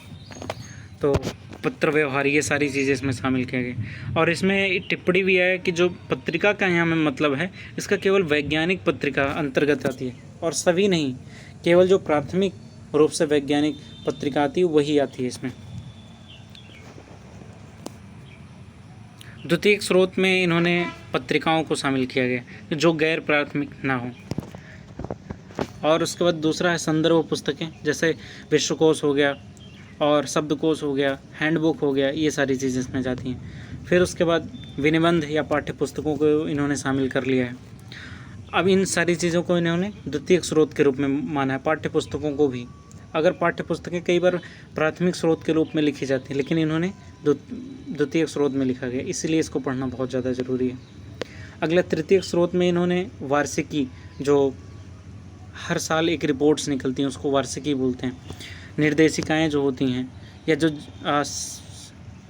तो पत्र व्यवहार, ये सारी चीज़ें इसमें शामिल किया गया। और इसमें टिप्पणी भी है कि जो पत्रिका का यहाँ में मतलब है, इसका केवल वैज्ञानिक पत्रिका अंतर्गत आती है, और सभी नहीं, केवल जो प्राथमिक रूप से वैज्ञानिक पत्रिका आती है वही आती है इसमें। द्वितीय स्रोत में इन्होंने पत्रिकाओं को शामिल किया गया जो गैर प्राथमिक ना हो। और उसके बाद दूसरा है संदर्भ पुस्तकें, जैसे विश्वकोश हो गया और शब्दकोश हो गया, हैंडबुक हो गया, ये सारी चीज़ें इसमें जाती हैं। फिर उसके बाद विनिबंध या पाठ्य पुस्तकों को इन्होंने शामिल कर लिया है। अब इन सारी चीज़ों को इन्होंने द्वितीय स्रोत के रूप में माना है, पाठ्य पुस्तकों को भी। अगर पाठ्य पुस्तकें कई बार प्राथमिक स्रोत के रूप में लिखी जाती हैं, लेकिन इन्होंने द्वितीय स्रोत में लिखा गया, इसलिए इसको पढ़ना बहुत ज़्यादा ज़रूरी है। अगला तृतीय स्रोत में इन्होंने वार्षिकी, जो हर साल एक रिपोर्ट्स निकलती हैं उसको वार्षिकी बोलते हैं। निर्देशिकाएं जो होती हैं, या जो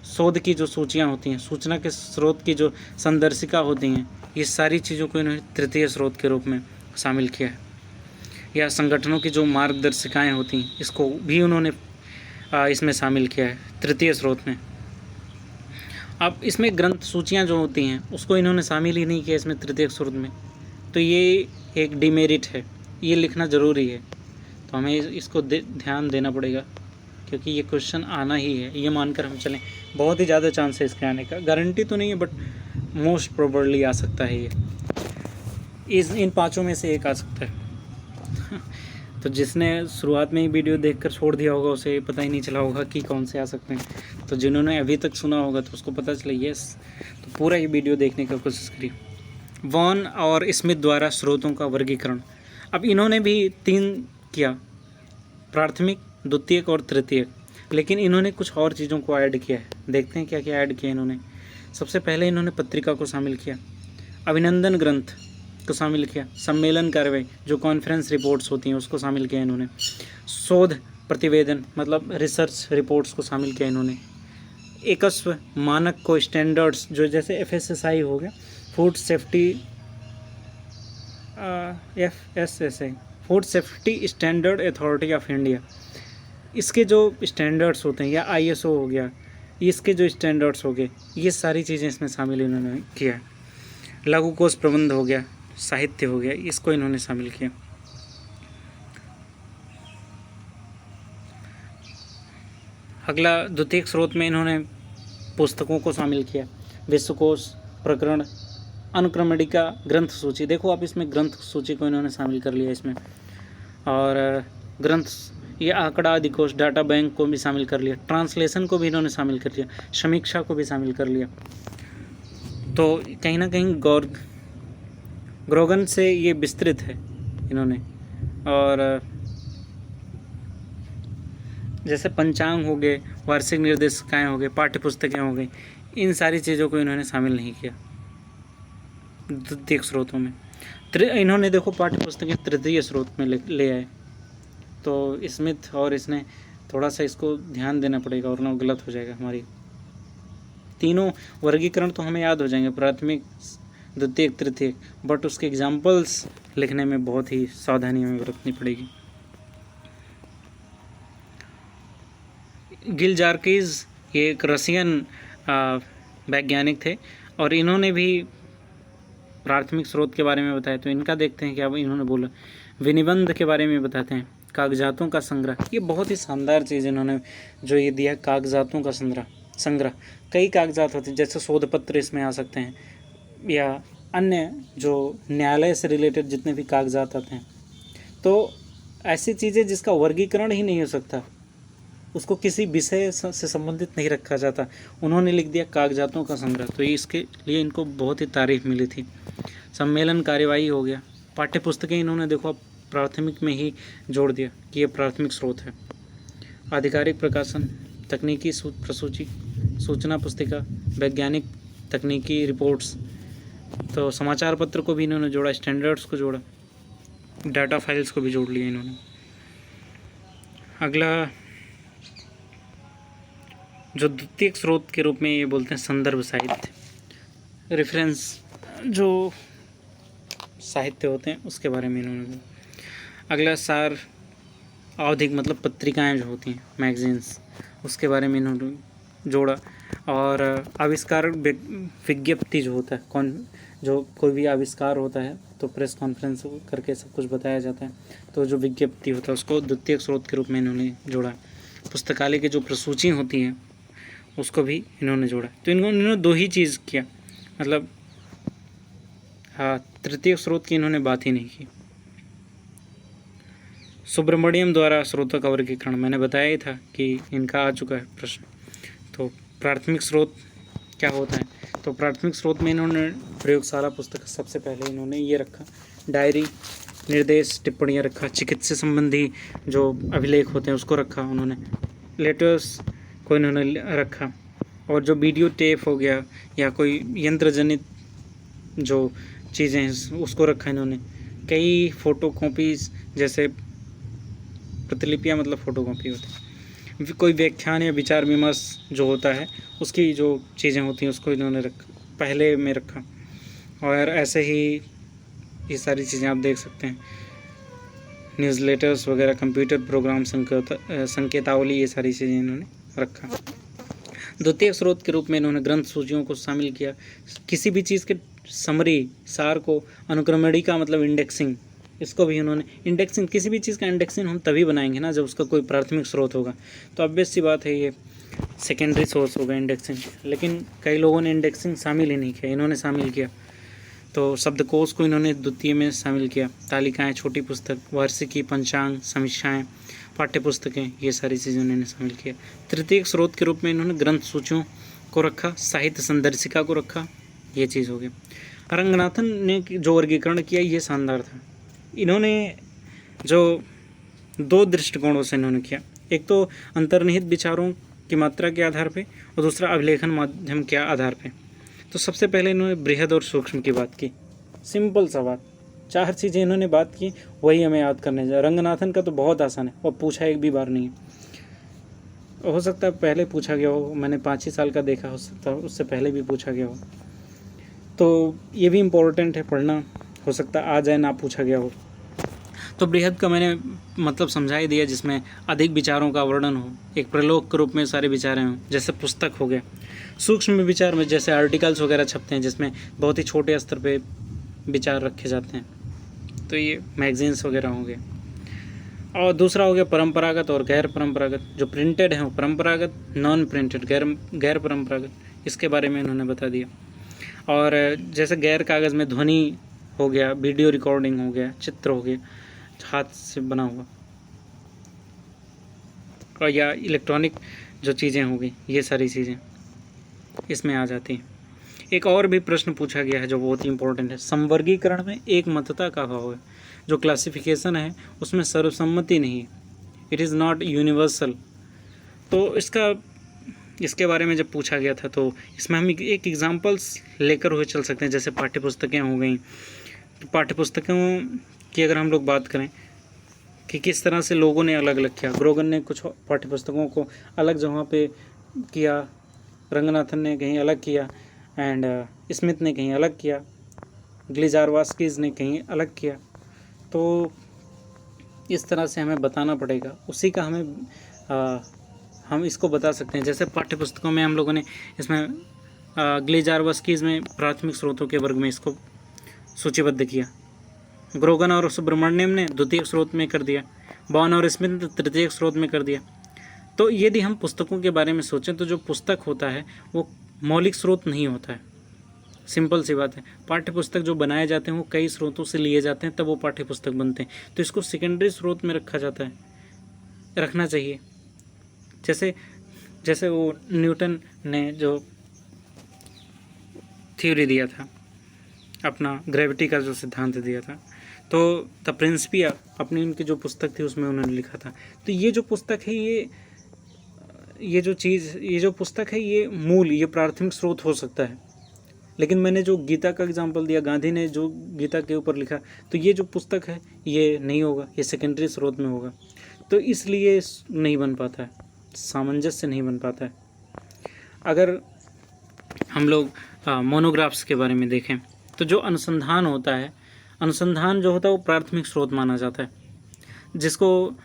शोध की जो सूचियां होती हैं, सूचना के स्रोत की जो संदर्शिका होती हैं, ये सारी चीज़ों को इन्होंने तृतीय स्रोत के रूप में शामिल किया है। या संगठनों की जो मार्गदर्शिकाएं होती हैं, इसको भी उन्होंने इसमें शामिल किया है तृतीय स्रोत में। अब इसमें ग्रंथ सूचियां जो होती हैं उसको इन्होंने शामिल ही नहीं किया इसमें तृतीय स्रोत में, तो ये एक डिमेरिट है, ये लिखना ज़रूरी है। तो हमें इसको ध्यान देना पड़ेगा क्योंकि ये क्वेश्चन आना ही है, ये मानकर हम चलें। बहुत ही ज़्यादा चांस है इसके आने का, गारंटी तो नहीं है बट मोस्ट प्रोबेबली आ सकता है ये। इन पाँचों में से एक आ सकता है। तो जिसने शुरुआत में ही वीडियो देखकर छोड़ दिया होगा उसे पता ही नहीं चला होगा कि कौन से आ सकते हैं। तो जिन्होंने अभी तक सुना होगा तो उसको पता चला यस, तो पूरा ये वीडियो देखने का कोशिश करिए। वॉन और स्मिथ द्वारा स्रोतों का वर्गीकरण। अब इन्होंने भी 3 किया, प्राथमिक, द्वितीयक और तृतीयक, लेकिन इन्होंने कुछ और चीज़ों को ऐड किया है। देखते हैं क्या क्या ऐड किया इन्होंने। सबसे पहले इन्होंने पत्रिका को शामिल किया, अभिनंदन ग्रंथ को शामिल किया, सम्मेलन कार्रवाई जो कॉन्फ्रेंस रिपोर्ट्स होती हैं उसको शामिल किया इन्होंने, शोध प्रतिवेदन मतलब रिसर्च रिपोर्ट्स को शामिल किया इन्होंने, एकस्व मानक को स्टैंडर्ड्स जो जैसे FSSAI हो गया, food safety FSSAI food safety standard authority of India, इसके जो स्टैंडर्ड्स होते हैं, या ISO हो गया, इसके जो स्टैंडर्ड्स हो गए, ये सारी चीज़ें इसमें शामिल इन्होंने किया। लघु कोश प्रबंध हो गया, साहित्य हो गया, इसको इन्होंने शामिल किया। अगला द्वितीयक स्रोत में इन्होंने पुस्तकों को शामिल किया, विश्वकोश, प्रकरण, अनुक्रमणिका, ग्रंथ सूची। देखो आप इसमें ग्रंथ सूची को इन्होंने शामिल कर लिया इसमें, और ग्रंथ, ये आंकड़ा अधिकोष, डाटा बैंक को भी शामिल कर लिया, ट्रांसलेशन को भी इन्होंने शामिल कर लिया, समीक्षा को भी शामिल कर लिया। तो कहीं ना कहीं ग्रोगन से ये विस्तृत है इन्होंने। और जैसे पंचांग हो गए, वार्षिक निर्देशिकाएँ हो गए, पाठ्य पुस्तकें हो गई, इन सारी चीज़ों को इन्होंने शामिल नहीं किया द्वितीयक स्रोतों में। इन्होंने देखो पाठ्य पुस्तकें तृतीय स्रोत में ले आए। तो स्मिथ और इसने थोड़ा सा इसको ध्यान देना पड़ेगा वरना गलत हो जाएगा हमारी। तीनों वर्गीकरण तो हमें याद हो जाएंगे, प्राथमिक, द्वितीयक, तृतीयक, बट उसके एग्जाम्पल्स लिखने में बहुत ही सावधानी हमें बरतनी पड़ेगी। गिल जार्किस ये एक रशियन वैज्ञानिक थे और इन्होंने भी प्राथमिक स्रोत के बारे में बताया। तो इनका देखते हैं क्या इन्होंने बोला। विनिबंध के बारे में बताते हैं, कागजातों का संग्रह, ये बहुत ही शानदार चीज़ इन्होंने जो ये दिया, कागजातों का संग्रह। कई कागजात होते हैं, जैसे शोध पत्र इसमें आ सकते हैं, या अन्य जो न्यायालय से रिलेटेड जितने भी कागजात आते हैं। तो ऐसी चीज़ें जिसका वर्गीकरण ही नहीं हो सकता, उसको किसी विषय से संबंधित नहीं रखा जाता, उन्होंने लिख दिया कागजातों का संग्रह। तो इसके लिए इनको बहुत ही तारीफ मिली थी। सम्मेलन कार्यवाही हो गया, पाठ्य पुस्तकें इन्होंने देखो प्राथमिक में ही जोड़ दिया कि ये प्राथमिक स्रोत है। आधिकारिक प्रकाशन, तकनीकी प्रसूची, सूचना पुस्तिका, वैज्ञानिक तकनीकी रिपोर्ट्स, तो समाचार पत्र को भी इन्होंने जोड़ा, स्टैंडर्ड्स को जोड़ा, डाटा फाइल्स को भी जोड़ लिया इन्होंने। अगला जो द्वितीयक स्रोत के रूप में ये बोलते हैं संदर्भ साहित्य, रेफरेंस जो साहित्य होते हैं उसके बारे में इन्होंने बोला। अगला सार आवधिक मतलब पत्रिकाएं जो होती हैं, मैगजीन्स, उसके बारे में इन्होंने जोड़ा। और आविष्कार विज्ञप्ति जो होता है, जो कोई भी आविष्कार होता है तो प्रेस कॉन्फ्रेंस करके सब कुछ बताया जाता है, तो जो विज्ञप्ति होता है उसको द्वितीयक स्रोत के रूप में इन्होंने जोड़ा। पुस्तकालय की जो प्रसूची होती हैं उसको भी इन्होंने जोड़ा। तो इन्होंने दो ही चीज़ किया, मतलब हाँ, तृतीय स्रोत की इन्होंने बात ही नहीं की। सुब्रमण्यम द्वारा स्रोतों का वर्गीकरण, मैंने बताया ही था कि इनका आ चुका है प्रश्न। तो प्राथमिक स्रोत क्या होता है, तो प्राथमिक स्रोत में इन्होंने प्रयोगशाला पुस्तक सबसे पहले इन्होंने ये रखा, डायरी, निर्देश, टिप्पणियाँ रखा, चिकित्सा संबंधी जो अभिलेख होते हैं उसको रखा उन्होंने, लेटर्स को इन्होंने रखा, और जो वीडियो टेप हो गया या कोई यंत्र जनित जो चीज़ें हैं उसको रखा इन्होंने। कई फ़ोटो कॉपीज़, जैसे प्रतिलिपियाँ मतलब फ़ोटो कॉपी होती है, कोई व्याख्यान या विचार विमर्श जो होता है उसकी जो चीज़ें होती हैं उसको इन्होंने पहले में रखा। और ऐसे ही ये सारी चीज़ें आप देख सकते हैं, न्यूज़लेटर्स वगैरह, कंप्यूटर प्रोग्राम, संकेतावली, ये सारी चीज़ें इन्होंने रखा। द्वितीय स्रोत के रूप में इन्होंने ग्रंथ सूचियों को शामिल किया। किसी भी चीज़ के समरी, सार को, अनुक्रमणिका मतलब इंडेक्सिंग, इसको भी उन्होंने इंडेक्सिंग, किसी भी चीज़ का इंडेक्सिंग हम तभी बनाएंगे ना जब उसका कोई प्राथमिक स्रोत होगा। तो ऑब्वियस सी बात है ये सेकेंडरी सोर्स होगा इंडेक्सिंग। लेकिन कई लोगों ने इंडेक्सिंग शामिल ही नहीं किया, इन्होंने शामिल किया। तो शब्दकोश को इन्होंने द्वितीय में शामिल किया। तालिकाएँ, छोटी पुस्तक, वार्षिकी, पंचांग, समीक्षाएँ, पाठ्य पुस्तकें, ये सारी चीज़ें उन्होंने शामिल किया। तृतीयक स्रोत के रूप में इन्होंने ग्रंथ सूचियों को रखा, साहित्य संदर्शिका को रखा, ये चीज़ हो गई। रंगनाथन ने जो वर्गीकरण किया ये शानदार था। इन्होंने जो 2 दृष्टिकोणों से इन्होंने किया, एक तो अंतर्निहित विचारों की मात्रा के आधार पे और दूसरा अभिलेखन माध्यम के आधार पे। तो सबसे पहले इन्होंने बृहद और सूक्ष्म की बात की। सिंपल सा बात, 4 चीज़ें इन्होंने बात की, वही हमें याद करने जा। रंगनाथन का तो बहुत आसान है और पूछा एक भी बार नहीं है। हो सकता है पहले पूछा गया हो, मैंने 5 ही साल का देखा, हो सकता है उससे पहले भी पूछा गया हो। तो ये भी इम्पोर्टेंट है पढ़ना, हो सकता है आ जाए ना पूछा गया हो। तो बृहद का मैंने मतलब समझा ही दिया, जिसमें अधिक विचारों का वर्णन हो, एक प्रलोक के रूप में सारे विचारें हों, जैसे पुस्तक हो गया। सूक्ष्म विचार में जैसे आर्टिकल्स वगैरह छपते हैं, जिसमें बहुत ही छोटे स्तर पे विचार रखे जाते हैं, तो ये मैगजीन्स वगैरह होंगे। और दूसरा हो गया परंपरागत और गैर परंपरागत। जो प्रिंटेड हैं वो परंपरागत, नॉन प्रिंटेड गैर परंपरागत, इसके बारे में इन्होंने बता दिया। और जैसे गैर कागज़ में ध्वनि हो गया, वीडियो रिकॉर्डिंग हो गया, चित्र हो गया हाथ से बना हुआ, और या इलेक्ट्रॉनिक जो चीज़ें हो गई, ये सारी चीज़ें इसमें आ जाती हैं। एक और भी प्रश्न पूछा गया है जो बहुत ही इंपॉर्टेंट है। संवर्गीकरण में एक मतता का अभाव है। जो क्लासिफिकेशन है उसमें सर्वसम्मति नहीं है, इट इज़ नॉट यूनिवर्सल। तो इसके बारे में जब पूछा गया था तो इसमें हम एक एग्जांपल्स लेकर हुए चल सकते हैं। जैसे पाठ्यपुस्तकें हो गई, तो पाठ्यपुस्तकों की अगर हम लोग बात करें कि किस तरह से लोगों ने अलग अलग किया। ग्रोगन ने कुछ पाठ्यपुस्तकों को अलग जगह पे किया, रंगनाथन ने कहीं अलग किया, एंड स्मिथ ने कहीं अलग किया, ग्लिजारवास्कीज ने कहीं अलग किया। तो इस तरह से हमें बताना पड़ेगा, उसी का हम इसको बता सकते हैं। जैसे पाठ्यपुस्तकों में हम लोगों ने इसमें ग्लिजारवास्कीज में प्राथमिक स्रोतों के वर्ग में इसको सूचीबद्ध किया। ग्रोगन और सुब्रमण्यम ने द्वितीय स्रोत में कर दिया, बॉन और स्मिथ ने तृतीय स्रोत में कर दिया। तो यदि हम पुस्तकों के बारे में सोचें तो जो पुस्तक होता है वो मौलिक स्रोत नहीं होता है। सिंपल सी बात है। पाठ्यपुस्तक जो बनाए जाते हैं वो कई स्रोतों से लिए जाते हैं, तब वो पाठ्यपुस्तक बनते हैं। तो इसको सेकेंडरी स्रोत में रखना चाहिए। जैसे वो न्यूटन ने जो थ्योरी दिया था, अपना ग्रेविटी का जो सिद्धांत दिया था, तो द प्रिंसिपिया अपनी उनकी जो पुस्तक थी उसमें उन्होंने लिखा था। तो ये जो पुस्तक है ये जो पुस्तक है ये प्राथमिक स्रोत हो सकता है। लेकिन मैंने जो गीता का एग्जांपल दिया, गांधी ने जो गीता के ऊपर लिखा, तो ये जो पुस्तक है ये नहीं होगा, ये सेकेंडरी स्रोत में होगा। तो इसलिए नहीं बन पाता है, सामंजस्य नहीं बन पाता है। अगर हम लोग मोनोग्राफ्स के बारे में देखें तो जो अनुसंधान होता है, अनुसंधान जो होता है वो प्राथमिक स्रोत माना जाता है, जिसको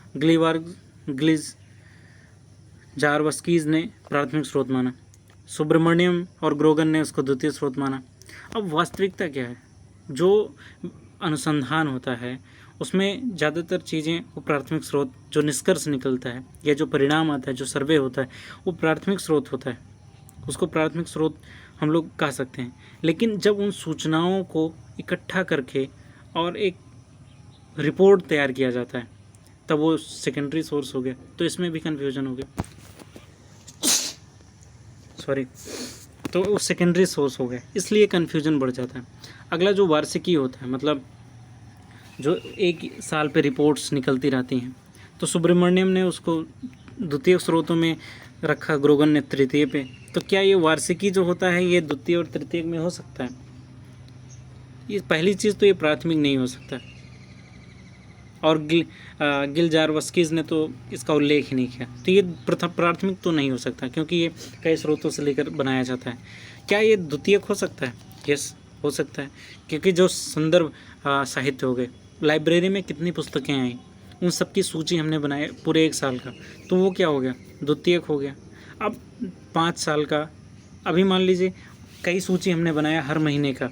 ग्लिजारवास्कीज ने प्राथमिक स्रोत माना, सुब्रमण्यम और ग्रोगन ने उसको द्वितीय स्रोत माना। अब वास्तविकता क्या है? जो अनुसंधान होता है उसमें ज़्यादातर चीज़ें वो प्राथमिक स्रोत, जो निष्कर्ष निकलता है या जो परिणाम आता है, जो सर्वे होता है, वो प्राथमिक स्रोत होता है, उसको प्राथमिक स्रोत हम लोग कह सकते हैं। लेकिन जब उन सूचनाओं को इकट्ठा करके और एक रिपोर्ट तैयार किया जाता है तब वो सेकेंडरी सोर्स हो गया। तो इसमें भी कन्फ्यूजन हो गया, तो वो सेकेंडरी सोर्स हो गया, इसलिए कन्फ्यूजन बढ़ जाता है। अगला जो वार्षिकी होता है, मतलब जो एक साल पे रिपोर्ट्स निकलती रहती हैं, तो सुब्रमण्यम ने उसको द्वितीय स्रोतों में रखा, ग्रोगन ने तृतीय पे। तो क्या ये वार्षिकी जो होता है ये द्वितीय और तृतीय में हो सकता है? ये पहली चीज़ तो ये प्राथमिक नहीं हो सकता। और गिलजारवास्कीज ने तो इसका उल्लेख ही नहीं किया, तो ये प्राथमिक तो नहीं हो सकता, क्योंकि ये कई स्रोतों से लेकर बनाया जाता है। क्या ये द्वितीयक हो सकता है? यस, हो सकता है, क्योंकि जो संदर्भ साहित्य हो गए, लाइब्रेरी में कितनी पुस्तकें आई, उन सब की सूची हमने बनाई पूरे 1 साल का, तो वो क्या हो गया? द्वितीयक हो गया। अब 5 साल का, अभी मान लीजिए कई सूची हमने बनाया हर महीने का,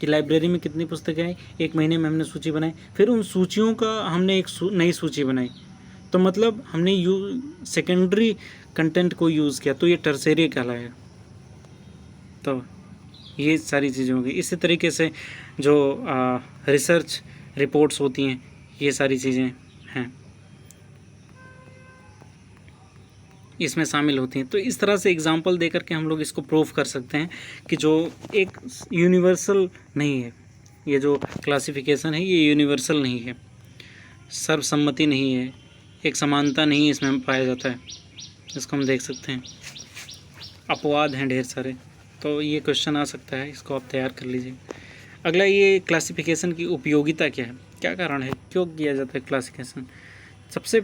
कि लाइब्रेरी में कितनी पुस्तकें आई, एक महीने में हमने सूची बनाई, फिर उन सूचियों का हमने एक नई सूची बनाई, तो मतलब हमने सेकेंडरी कंटेंट को यूज़ किया, तो ये टर्सरी कहलाएगा। तो ये सारी चीज़ें होंगी। इसी तरीके से जो रिसर्च रिपोर्ट्स होती हैं, ये सारी चीज़ें हैं, इसमें शामिल होती हैं। तो इस तरह से एग्जाम्पल दे करके हम लोग इसको प्रूव कर सकते हैं कि जो एक यूनिवर्सल नहीं है, ये जो क्लासिफिकेशन है ये यूनिवर्सल नहीं है, सर्वसम्मति नहीं है, एक समानता नहीं इसमें पाया जाता है, इसको हम देख सकते हैं। अपवाद हैं ढेर सारे, तो ये क्वेश्चन आ सकता है, इसको आप तैयार कर लीजिए। अगला, ये क्लासिफिकेशन की उपयोगिता क्या है, क्या कारण है, क्यों किया जाता है क्लासिफिकेशन। सबसे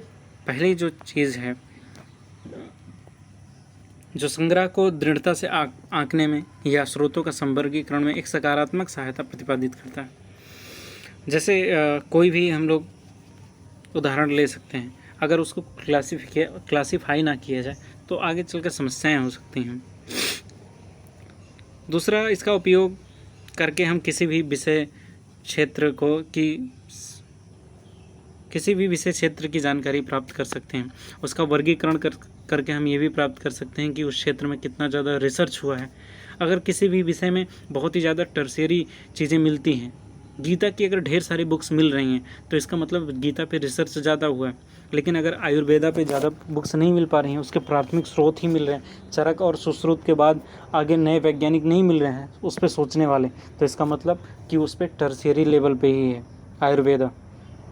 पहले जो चीज़ है, जो संग्रह को दृढ़ता से आंकने में या स्रोतों का संवर्गीकरण में एक सकारात्मक सहायता प्रतिपादित करता है। जैसे कोई भी हम लोग उदाहरण ले सकते हैं, अगर उसको क्लासिफाई ना किया जाए तो आगे चलकर समस्याएं हो सकती हैं। दूसरा, इसका उपयोग करके हम किसी भी विषय क्षेत्र की जानकारी प्राप्त कर सकते हैं। उसका वर्गीकरण करके हम ये भी प्राप्त कर सकते हैं कि उस क्षेत्र में कितना ज़्यादा रिसर्च हुआ है। अगर किसी भी विषय में बहुत ही ज़्यादा टर्शियरी चीज़ें मिलती हैं, गीता की अगर ढेर सारी बुक्स मिल रही हैं तो इसका मतलब गीता पे रिसर्च ज़्यादा हुआ है। लेकिन अगर आयुर्वेदा पे ज़्यादा बुक्स नहीं मिल पा रही हैं, उसके प्राथमिक स्रोत ही मिल रहे हैं, चरक और सुश्रुत के बाद आगे नए वैज्ञानिक नहीं मिल रहे हैं उस पर सोचने वाले, तो इसका मतलब कि उस पर टर्शियरी लेवल पे ही है आयुर्वेदा,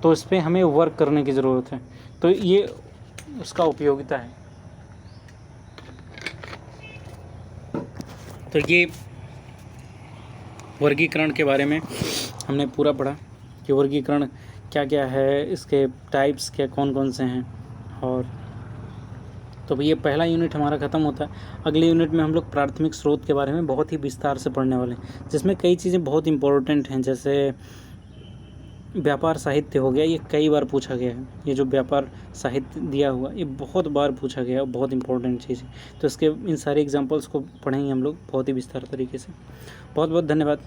तो इस पर हमें वर्क करने की ज़रूरत है। तो ये उसका उपयोगिता है। तो ये वर्गीकरण के बारे में हमने पूरा पढ़ा कि वर्गीकरण क्या क्या है, इसके टाइप्स क्या कौन कौन से हैं। और तो ये पहला यूनिट हमारा ख़त्म होता है। अगले यूनिट में हम लोग प्राथमिक स्रोत के बारे में बहुत ही विस्तार से पढ़ने वाले हैं, जिसमें कई चीज़ें बहुत इम्पोर्टेंट हैं। जैसे व्यापार साहित्य हो गया, ये कई बार पूछा गया है। ये जो व्यापार साहित्य दिया हुआ ये बहुत बार पूछा गया है, बहुत इंपॉर्टेंट चीज़ है। तो इसके इन सारे एग्जांपल्स को पढ़ेंगे हम लोग बहुत ही विस्तार तरीके से। बहुत बहुत धन्यवाद।